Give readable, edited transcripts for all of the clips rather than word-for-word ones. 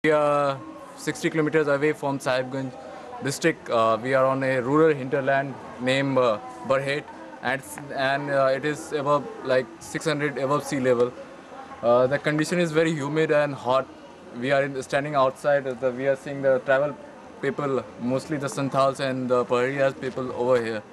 We are 60 kilometers away from Sahibganj district. We are on a rural hinterland named Barhet, and it is above like 600 above sea level. The condition is very humid and hot. We are standing outside. We are seeing the tribal people, mostly the Santals and the Paharias people over here.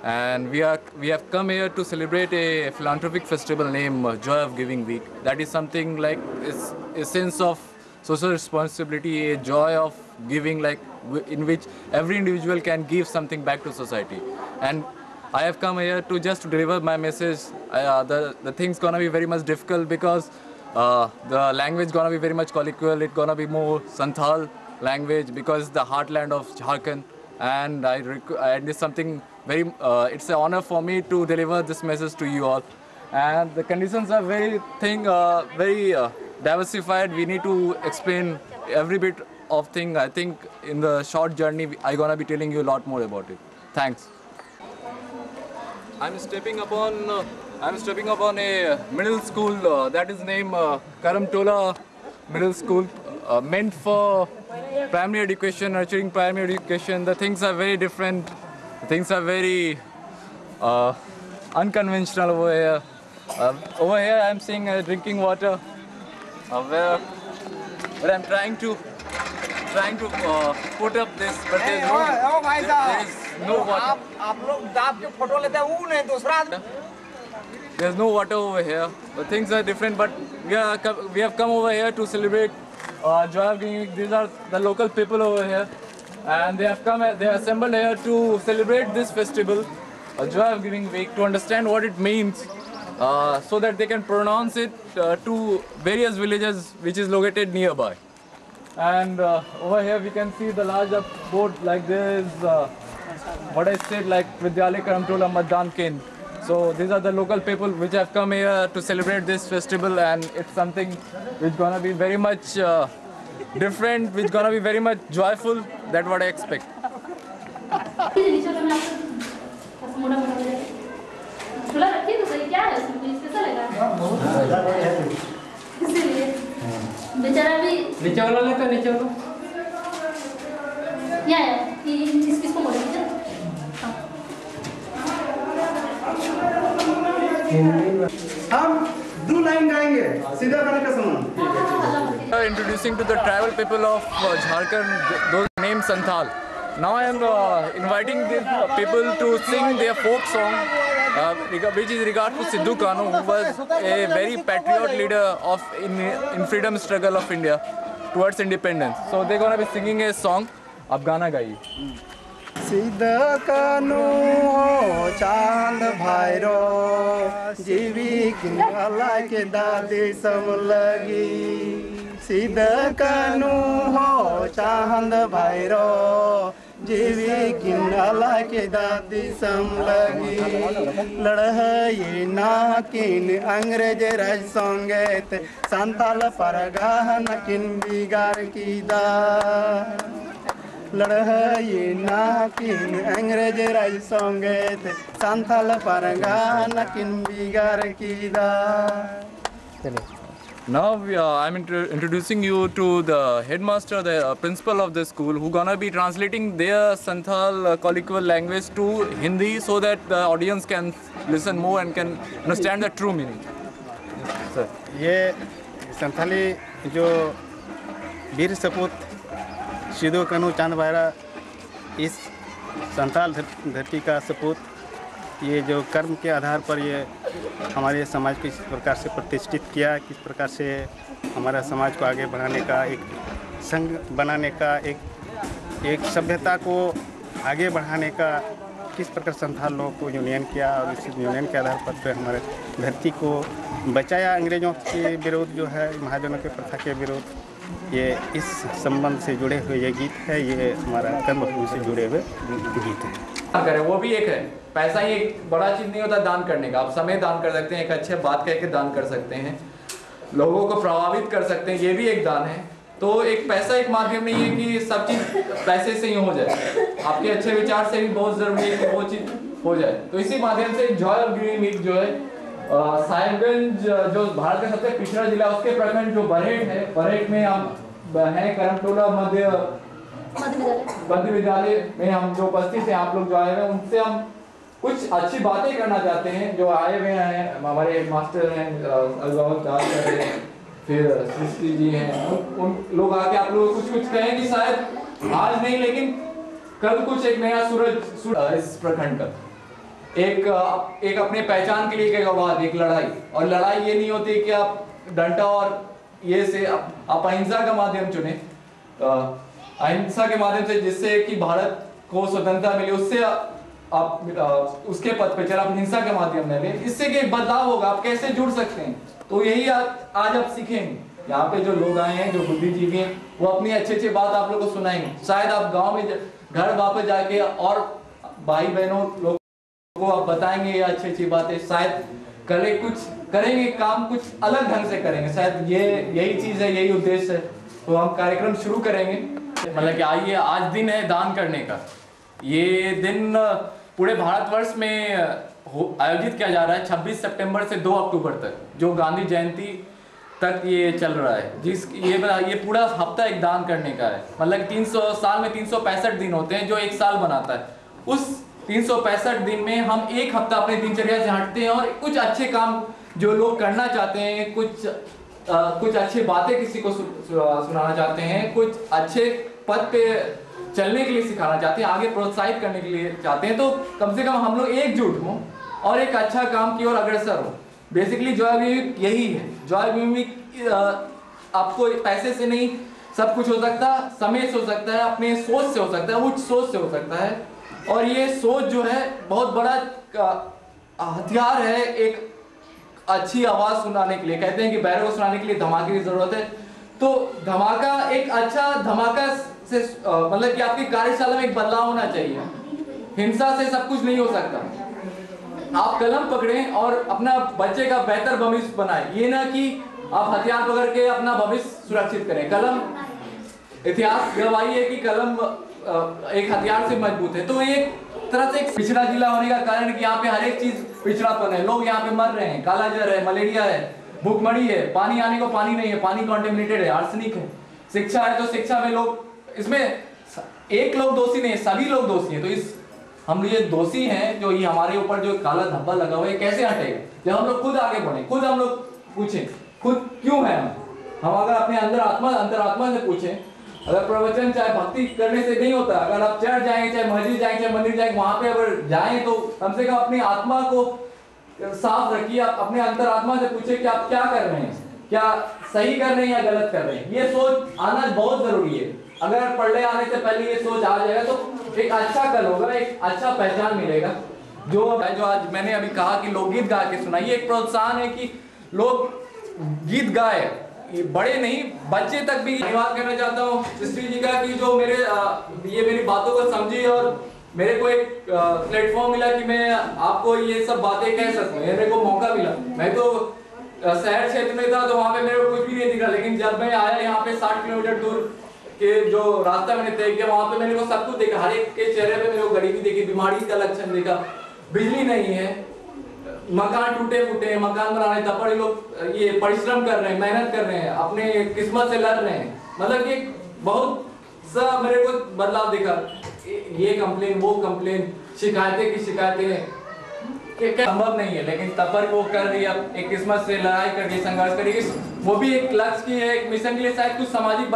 And we have come here to celebrate a philanthropic festival named Joy of Giving Week. That is something like it's a sense of social responsibility, a joy of giving, like in which every individual can give something back to society. And I have come here to just deliver my message. The thing's gonna be very much difficult because the language gonna be very much colloquial. It's gonna be more Santhal language because it's the heartland of Jharkhand. And and it's something very. It's an honor for me to deliver this message to you all. And the conditions are very diversified. We need to explain every bit of thing. I think in the short journey, I'm gonna be telling you a lot more about it. Thanks. I'm stepping upon a middle school that is named Karamtola Middle School, meant for primary education, nurturing primary education. The things are very different. The things are very unconventional over here. Over here, I'm seeing drinking water, where I'm trying to put up this, but there is no water. There's no water over here. The things are different, but we have come over here to celebrate Joy of Giving Week. These are the local people over here, and they have assembled here to celebrate this festival, Joy of Giving Week, to understand what it means, so that they can pronounce it to various villages which is located nearby. And over here we can see the large board, like this, what I said, like Vidyalaya Karamtola Matdan Kendra. So these are the local people which have come here to celebrate this festival, and it's something which gonna be very much different, which gonna be very much joyful. That's what I expect. बेचारा भी नीचे वाला लेता नीचे वाला या इसको बोलेंगे हम 2 लाइन गाएंगे सीधा गाने का समान. Introducing to the tribal people of Jharkhand, those named Santhal. Now I am inviting these people to sing their folk song, which is regard to Sidhu Kanhu, who was a very patriot leader in freedom struggle of India towards independence. So they're gonna be singing a song. Ab Gana gaiye. सीधा कानू हो चांद भाईरो जीवी किंगला के दादी सब लगी. सीधा कानू हो चांद भाईरो जीवी किंगला के दादी सब लगी. लड़ाई ना किन अंग्रेज राज संगीत संताल परगाह न किन बिगाड़ की दा. लड़ाई ना किन अंग्रेज राज संगीत संथाल परगा न किन बिगाड़ की दा. Now I'm introducing you to the headmaster, the principal of the school, who gonna be translating their Santhal colloquial language to Hindi, so that the audience can listen more and can understand the true meaning. Sir. ये संथाली जो वीर सपूत सिद्धू कान्हू चांद भाईरा, इस संथाल धरती का सपूत, ये जो कर्म के आधार पर ये हमारे समाज को इस प्रकार से प्रतिष्ठित किया, किस प्रकार से हमारा समाज को आगे बढ़ाने का, एक संघ बनाने का, एक सभ्यता को आगे बढ़ाने का, किस प्रकार संथाल लोगों को यूनियन किया, और इस यूनियन के आधार पर फिर हमारे धरती को बचाया अंग्रेज़ों के विरोध, जो है महाजनों के प्रथा के विरोध. ये इस संबंध से जुड़े हुए ये गीत है, ये हमारा कर्मभूमि से जुड़े हुए गीत है. करें वो भी एक है. पैसा ही एक बड़ा चीज नहीं होता दान करने का. आप समय दान कर सकते हैं, एक अच्छे बात कह के दान कर सकते हैं, लोगों को प्रभावित कर सकते हैं, ये भी एक दान है. तो एक पैसा एक माध्यम नहीं है कि सब चीज पैसे से ही हो जाए. आपके अच्छे विचार से भी बहुत जरूरी है कि वो चीज हो जाए. तो इसी माध्यम से जॉय ऑफ गिविंग वीक जो है, साहिबगंज जो भारत का सबसे पिछड़ा जिला, उसके प्रखंड जो बरहेट है, बरहेट में हम हैं करमटोला मध्य विद्यालय में हम जो उपस्थित हैं, आप लोग जो आए हुए हैं उनसे हम कुछ अच्छी बातें करना चाहते हैं। जो आए हुए हैं हमारे मास्टर हैं अभिभावक दास हैं, फिर सृष्टि जी हैं, उन लोग आके आप लोग कुछ कहें कि शायद आज नहीं लेकिन कल कुछ एक नया सूरज इस प्रखंड का एक अपने पहचान के लिए एक आवाज, एक लड़ाई। और लड़ाई ये नहीं होती कि आप डंडा और ये से आप अहिंसा का माध्यम चुने, अहिंसा के माध्यम से, जिससे कि भारत को स्वतंत्रता मिले, उससे आप उसके पथ पे चल, आप हिंसा के माध्यम में ले, इससे कि बदलाव होगा। आप कैसे जुड़ सकते हैं, तो यही आज आप सीखेंगे। यहाँ पे जो लोग आए हैं, जो बुद्धिजीवी हैं, वो अपनी अच्छी बात आप लोग को सुनाएंगे। शायद आप गांव में घर वापस जाके और भाई बहनों लोग को आप बताएंगे ये अच्छी बातें, शायद कल कुछ करेंगे, काम कुछ अलग ढंग से करेंगे। शायद यही चीज है, यही उद्देश्य है। तो हम कार्यक्रम शुरू करेंगे। मतलब कि आइए, आज दिन है दान करने का। ये दिन पूरे भारतवर्ष में आयोजित किया जा रहा है 26 सितंबर से 2 अक्टूबर तक, जो गांधी जयंती तक ये चल रहा है। ये पूरा हफ्ता एक दान करने का है। मतलब 300 साल में 365 दिन होते हैं, जो एक साल बनाता है। उस 365 दिन में हम एक हफ्ता अपने दिनचर्या से हटते हैं और कुछ अच्छे काम जो लोग करना चाहते हैं, कुछ अच्छी बातें किसी को सुनाना चाहते हैं, कुछ अच्छे पद पे चलने के लिए सिखाना चाहते हैं, आगे प्रोत्साहित करने के लिए चाहते हैं, तो कम से कम हम लोग एकजुट हों और एक अच्छा काम की ओर अग्रसर हो। बेसिकली जॉय वीक यही है। जॉय वीक आपको पैसे से नहीं सब कुछ हो सकता, समय से हो सकता है, अपने सोच से हो सकता है, उच्च सोच से हो सकता है। और ये सोच जो है बहुत बड़ा हथियार है एक अच्छी आवाज सुनाने के लिए। कहते हैं कि बैरों को सुनाने के लिए धमाके की जरूरत है। तो धमाका, एक अच्छा धमाका से मतलब कि आपकी कार्यशाला में एक बदलाव होना चाहिए। हिंसा से सब कुछ नहीं हो सकता। आप कलम पकड़ें और अपना बच्चे का बेहतर भविष्य बनाएं। ये ना कि आप हथियार पकड़ के अपना भविष्य सुरक्षित करें। कलम, इतिहास गवाही है कि कलम एक हथियार से मजबूत है। तो एक तरह से एक पिछड़ा जिला होने का कारण कि यहाँ पे हर एक चीज पिछड़ापन है। लोग यहाँ पे मर रहे हैं, कालाजार है, मलेरिया है, भूखमरी है, पानी आने को पानी नहीं है, पानी कॉन्टेमिनेटेड है, आर्सेनिक है। शिक्षा है तो शिक्षा में लोग, इसमें एक लोग दोषी नहीं है, सभी लोग दोषी हैं। तो इस हम ये दोषी हैं, जो ये हमारे ऊपर जो काला धब्बा लगा हुआ है, कैसे हटेगा जब हम लोग खुद आगे बढ़े, खुद हम लोग पूछें खुद क्यों है हम अगर अपने अंतरात्मा से पूछें। अगर प्रवचन चाहे भक्ति करने से नहीं होता, अगर आप चर्च जाएंगे, चाहे मस्जिद जाएंगे, चाहे मंदिर जाएंगे, वहां पे अगर जाएं तो कम से कम अपनी आत्मा को साफ रखिए। आप अपने अंतरात्मा से पूछे कि आप क्या कर रहे हैं, क्या सही कर रहे हैं या गलत कर रहे हैं। ये सोच आना बहुत जरूरी है। अगर पढ़ने आने से पहले ये सोच आ जाएगा तो एक अच्छा कल होगा, एक अच्छा पहचान मिलेगा। जो आज मैंने अभी कहा कि लोकगीत गा के सुनाइए, एक प्रोत्साहन है कि लोग गीत गाए, बड़े नहीं बच्चे तक भी। धन्यवाद करना चाहता हूँ सृष्टि जी का कि जो मेरी बातों को समझी और मेरे को एक प्लेटफॉर्म मिला कि मैं आपको ये सब बातें कह सकूं। मेरे को मौका मिला। मैं तो शहर क्षेत्र में था तो वहाँ पे मेरे को कुछ भी नहीं दिखा, लेकिन जब मैं आया यहाँ पे 60 किलोमीटर दूर के जो रास्ता मैंने तय किया, वहाँ पे मेरे को सब कुछ देखा। हर एक के चेहरे पे मेरे को गरीबी देखी, बीमारी का लक्षण देखा, बिजली नहीं है, मकान टूटे फूटे हैं, मकान बनाने तब लोग ये परिश्रम कर रहे हैं, मेहनत कर रहे हैं, अपने किस्मत से लड़ रहे हैं। मतलब कि बहुत सा मेरे को बदलाव दिखा। ये कंप्लेन, वो कंप्लेन, शिकायतें की शिकायतें संभव नहीं है, लेकिन तपर वो कर रही है, एक किस्मत से लड़ाई कर रही है, संघर्ष कर रही है। वो भी एक लक्ष्य की है, एक मिशन के लिए, शायद कुछ सामाजिक